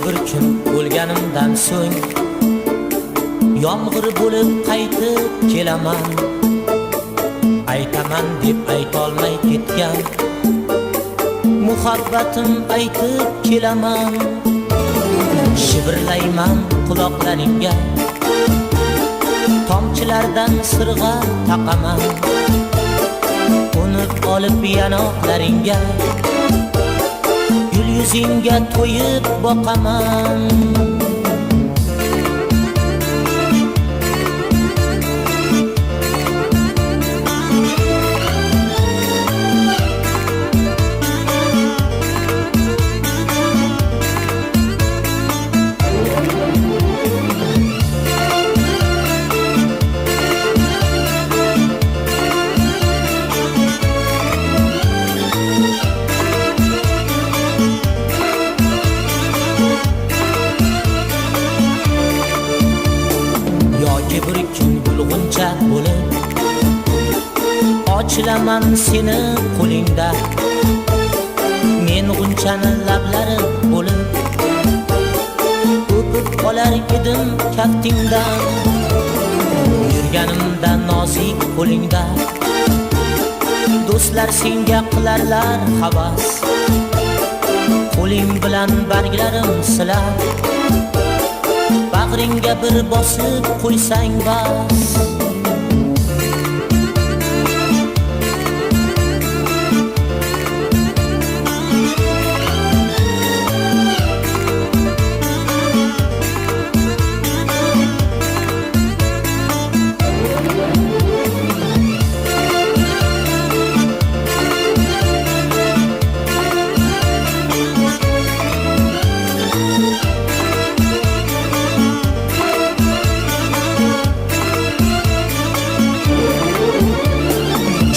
bir kun o'lganimdan so'ng yomg'ir bo'lib qaytib kelaman. Aytaman deb aytolmay ketgan muhabbatim aytib kelaman. Shivirlayman quloqlaringga, tomchilardan sirg'a taqaman. Unib olib yanoqlaringga, gul yuzingga to'yib boqaman. Bir kun gulg'unchak bo'lib ochilaman seni qo'lingda. Men g'unchani lablarim bo'lib o'pib qolar edim kaftingdan. Yurganimda nozik qo'lingda do'stlar senga qilarlar havas. Qo'ling bilan barglarim silab bag'ringga bir bosib qo'ysang bas.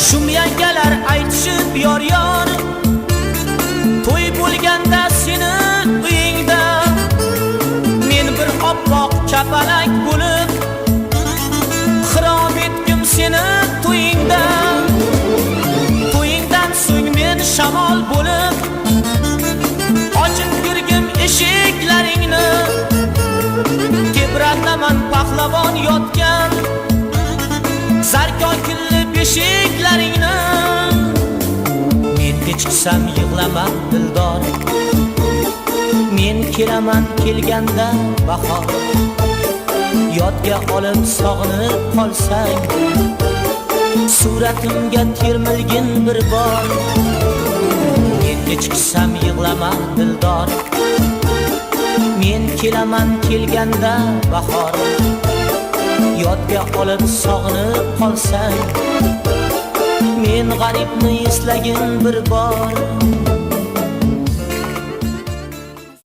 Shumyangalar aytishib yor to'y bo'lganda seni uyingda men bir oppoq chapalak bo'lib xirom etgim seni to'yingda. To'yingdan so'ng men shamol bo'lib ochib yurgim eshiklaringni. Tebrataman pahlavon yotgan sarkokinli beshiklaringni. Men kechqisam yig'lama dildor, men kelaman kelganda bahor. Yodga olib sog'inib qolsang suratimga termilgin bir bor. Men kechqisam yig'lama dildor, men kelaman kelganda bahor. Yodga olib sog'inib qolsang men g'aribni eslagin bir bor.